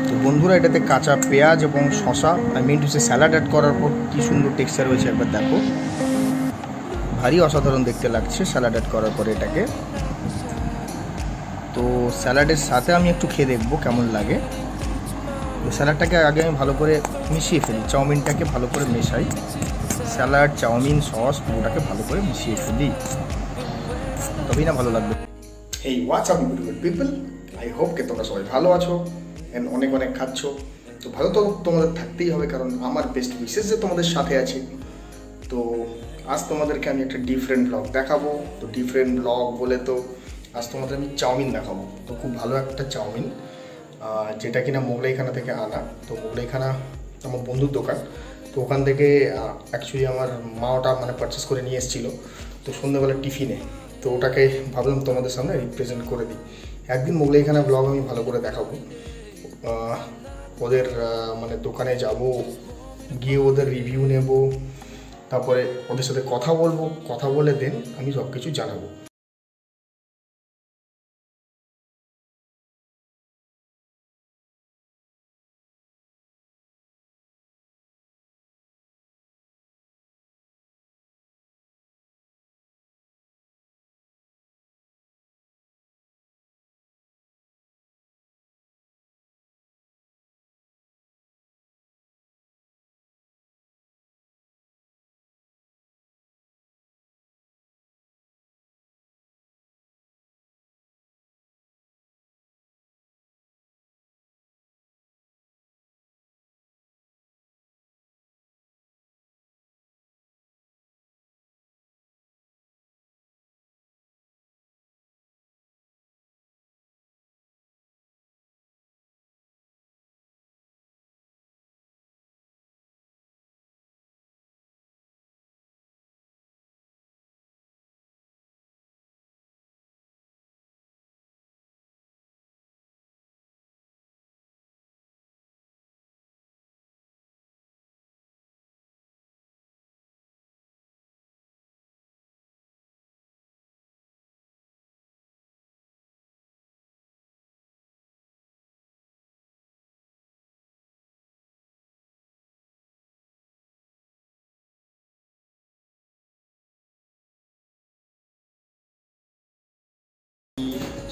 তো বন্ধুরা, এটাতে কাঁচা পেঁয়াজ এবং শসা স্যালাড অ্যাড করার পর কি সুন্দর টেক্সচার হয়েছে একবার দেখো। ভারী অসাধারণ দেখতে লাগছে স্যালাড অ্যাড করার পরে এটাকে। তো স্যালাডের সাথে আমি একটু খেয়ে দেখবো কেমন লাগে। তো স্যালাডটাকে আগে আমি ভালো করে মিশিয়ে ফেলি, চাউমিনটাকে ভালো করে মেশাই, স্যালাড চাউমিন সস পুরোটাকে ভালো করে মিশিয়ে ফেলি, তবেই না ভালো লাগবে। এই what's up beautiful people, I hope কে তোমরা সবাই ভালো আছো অ্যান্ড অনেক অনেক খাচ্ছ। তো ভালো তো তোমাদের থাকতেই হবে, কারণ আমার বেস্ট উইশেস যে তোমাদের সাথে আছে। তো আজ তোমাদেরকে আমি একটা ডিফারেন্ট ব্লগ দেখাবো। তো ডিফারেন্ট ব্লগ বলে তো আজ তোমাদের আমি চাউমিন দেখাবো। তো খুব ভালো একটা চাউমিন, যেটা কিনা মোগলাইখানা থেকে আনা। তো মোগলাইখানা আমার বন্ধুর দোকান, তো ওখান থেকে অ্যাকচুয়ালি আমার মা ওটা পারচেস করে নিয়ে এসেছিলো। তো সন্ধ্যাবেলা টিফিনে তো ওটাকে ভাবলাম তোমাদের সামনে রিপ্রেজেন্ট করে দিই। একদিন মোগলাইখানা ব্লগ আমি ভালো করে দেখাবো। ওদের দোকানে যাব, গিয়ে ওদের রিভিউ নেব, তারপরে ওদের সাথে কথা বলবো, কথা বলে দেন আমি সব কিছু জানাবো।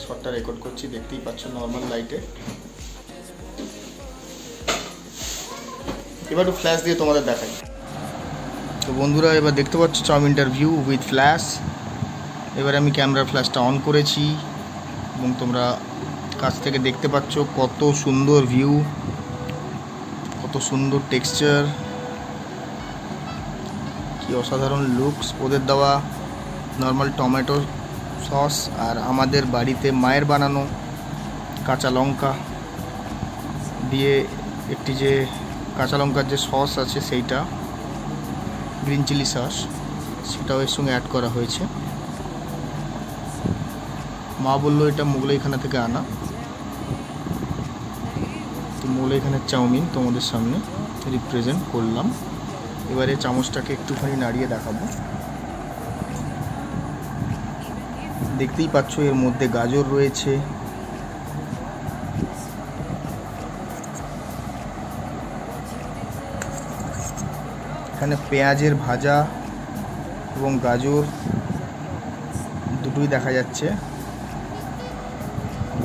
শটটা রেকর্ড করছি, দেখতেই পাচ্ছ নর্মাল লাইটে। এবার একটু ফ্ল্যাশ দিয়ে তোমাদের দেখাই। তো বন্ধুরা, এবার দেখতে পাচ্ছ চাউমিনটার ভিউ উইথ ফ্ল্যাশ। এবার আমি ক্যামেরার ফ্ল্যাশটা অন করেছি এবং তোমরা কাছ থেকে দেখতে পাচ্ছ কত সুন্দর ভিউ, কত সুন্দর টেক্সচার, কি অসাধারণ লুকস। ওদের দেওয়া নর্মাল টমেটো সস আর আমাদের বাড়িতে মায়ের বানানো কাঁচা লঙ্কা দিয়ে একটি যে কাঁচা লঙ্কার যে সস আছে সেইটা, গ্রিন চিলি সস, সেটাও এর সঙ্গে অ্যাড করা হয়েছে। মা বললো এটা মোগলাইখানা থেকে আনা। তো মোগলাইখানার চাউমিন তোমাদের সামনে রিপ্রেজেন্ট করলাম। এবারে চামচটাকে একটুখানি নাড়িয়ে দেখাবো। দেখতেই পাচ্ছ এর মধ্যে গাজর রয়েছে, এখানে পেঁয়াজের ভাজা এবং গাজর দুটোই দেখা যাচ্ছে,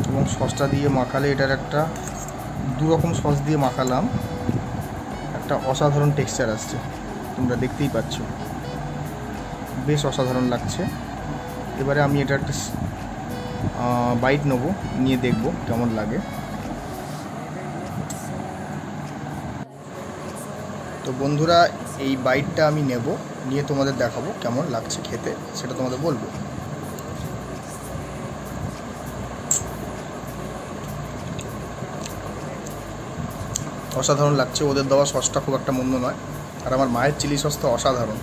এবং সসটা দিয়ে মাখালে এটার একটা দুরকম সস দিয়ে মাখালাম, একটা অসাধারণ টেক্সচার আসছে। তোমরা দেখতেই পাচ্ছ বেশ অসাধারণ লাগছে। এবারে আমি এটা একটা বাইট নেব, নিয়ে দেখব কেমন লাগে। তো বন্ধুরা, এই বাইটটা আমি নেব, নিয়ে তোমাদের দেখাবো কেমন লাগছে খেতে, সেটা তোমাদের বলবো। অসাধারণ লাগছে। ওদের দেওয়া সসটা খুব একটা মন্দ নয়, আর আমার মায়ের চিলি সস তো অসাধারণ।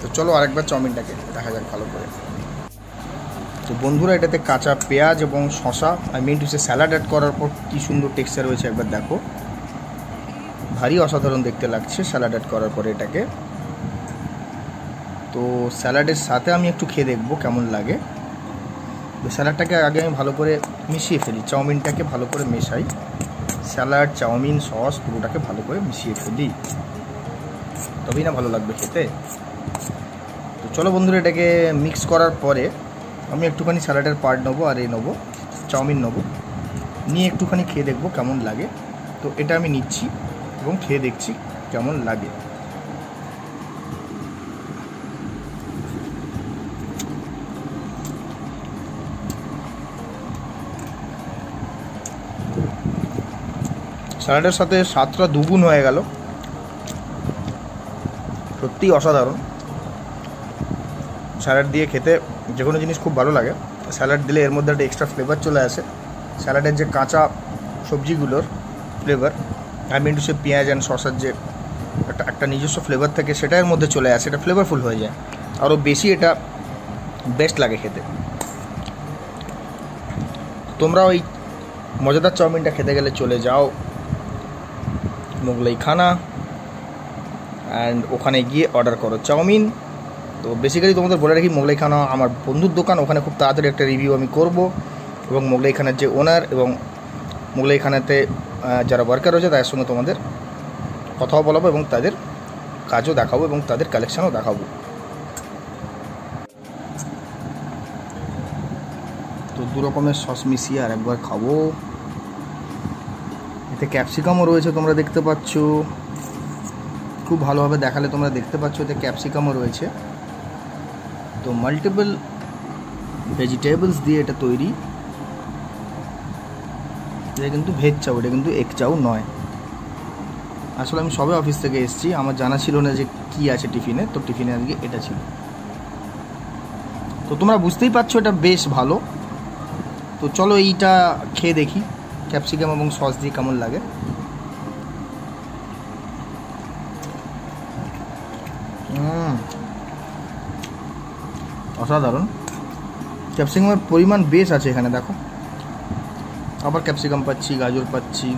তো চলো আরেকবার চাউমিনটাকে দেখা যাক ভালো করে। তো বন্ধুরা, এটাতে কাঁচা পেঁয়াজ এবং শসা স্যালাড অ্যাড করার পর কি সুন্দর টেক্সচার হয়েছে একবার দেখো। ভারী অসাধারণ দেখতে লাগছে স্যালাড অ্যাড করার পরে এটাকে। তো স্যালাডের সাথে আমি একটু খেয়ে দেখবো কেমন লাগে। তো স্যালাডটাকে আগে আমি ভালো করে মিশিয়ে ফেলি, চাউমিনটাকে ভালো করে মেশাই, স্যালাড, চাউমিন, সস পুরোটাকে ভালো করে মিশিয়ে ফেলি, তবেই না ভালো লাগবে খেতে। তো চলো বন্ধুরা, এটাকে মিক্স করার পরে আমি একটুখানি স্যালাডের পার্ট নেবো আর নেবো চাউমিন নেবো, নিয়ে একটুখানি খেয়ে দেখবো কেমন লাগে। তো এটা আমি নিচ্ছি এবং খেয়ে দেখছি কেমন লাগে। স্যালাডের সাথে স্বাদটা দুগুণ হয়ে গেল, সত্যিই অসাধারণ। স্যালাড দিয়ে খেতে যে কোনো জিনিস খুব ভালো লাগে, স্যালাড দিলে এর মধ্যে একটা এক্সট্রা ফ্লেভার চলে আসে। স্যালাডের যে কাঁচা সবজিগুলোর ফ্লেভার, আমি একটু সে পেঁয়াজ অ্যান্ড সসের যে একটা নিজস্ব ফ্লেভার থাকে সেটা এর মধ্যে চলে আসে, এটা ফ্লেভারফুল হয়ে যায়, আরও বেশি এটা বেস্ট লাগে খেতে। তোমরা ওই মজাদার চাউমিনটা খেতে গেলে চলে যাও মোগলাই খানা, অ্যান্ড ওখানে গিয়ে অর্ডার করো চাউমিন। তো বেসিক্যালি তোমাদের বলে রাখি, মোগলাই খানা আমার বন্ধুর দোকান, ওখানে খুব তাড়াতাড়ি একটা রিভিউ আমি করব, এবং মোগলাই খানার যে ওনার এবং মোগলাই খানাতে যারা ওয়ার্কার রয়েছে তাদের সঙ্গে তোমাদের কথাও বলাবো এবং তাদের কাজও দেখাবো এবং তাদের কালেকশানও দেখাবো। তো দু রকমের সস মিশিয়ে আর একবার খাবো। এতে ক্যাপসিকামও রয়েছে, তোমরা দেখতে পাচ্ছ, খুব ভালোভাবে দেখালে তোমরা দেখতে পাচ্ছ এতে ক্যাপসিকামও রয়েছে। তো মাল্টিপল ভেজিটেবলস দিয়ে এটা তৈরি। এটা কিন্তু ভেজ চাউ, এটা কিন্তু এগ চাউ নয়। আসলে আমি সবে অফিস থেকে এসেছি, আমার জানা ছিল না যে কি আছে টিফিনে, তো টিফিনে আজকে এটা ছিল। তো তোমরা বুঝতেই পারছো এটা বেশ ভালো। তো চলো এইটা খেয়ে দেখি ক্যাপসিকাম এবং সস দিয়ে কেমন লাগে। অসাধারণ, ক্যাপসিকামের পরিমাণ বেশ আছে এখানে, দেখো আবার ক্যাপসিকাম পাচ্ছি, গাজর পাচ্ছি।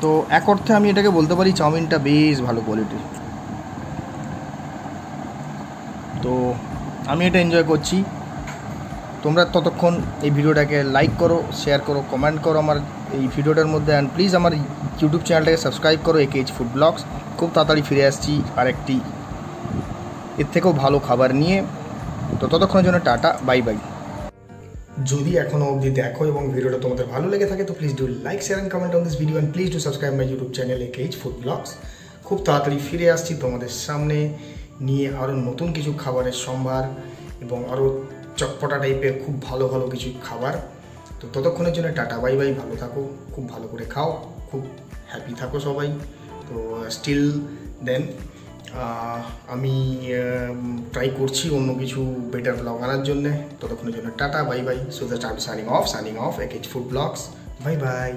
তো এক অর্থে আমি এটাকে বলতে পারি চাউমিনটা বেশ ভালো কোয়ালিটির। তো আমি এটা এনজয় করছি। তোমরা ততক্ষণ এই ভিডিওটাকে লাইক করো, শেয়ার করো, কমেন্ট করো আমার এই ভিডিওটার মধ্যে, অ্যান্ড প্লিজ আমার ইউটিউব চ্যানেলটাকে সাবস্ক্রাইব করো, AKH ফুড ব্লগস। খুব তাড়াতাড়ি ফিরে আসছি আরেকটি এর থেকেও ভালো খাবার নিয়ে। তো ততক্ষণের জন্য টাটা, বাই বাই। যদি এখনও অবধি দেখো এবং ভিডিওটা তোমাদের ভালো লেগে থাকে তো please do like, share and comment on this video, and please do subscribe my YouTube channel AKH food blogs. খুব তাড়াতাড়ি ফিরে আসছি তোমাদের সামনে নিয়ে আরও নতুন কিছু খাবারের সম্ভার এবং আরও চটপটা টাইপের খুব ভালো ভালো কিছু খাবার। তো ততক্ষণের জন্য টাটা, বাই বাই। ভালো থাকো, খুব ভালো করে খাও, খুব হ্যাপি থাকো সবাই। তো স্টিল দেন আমি ট্রাই করছি অন্য কিছু বেটার ব্লগ আনার জন্যে। ততক্ষণের জন্য tata, bye bye. So that I am signing off AKH food blogs. Bye by.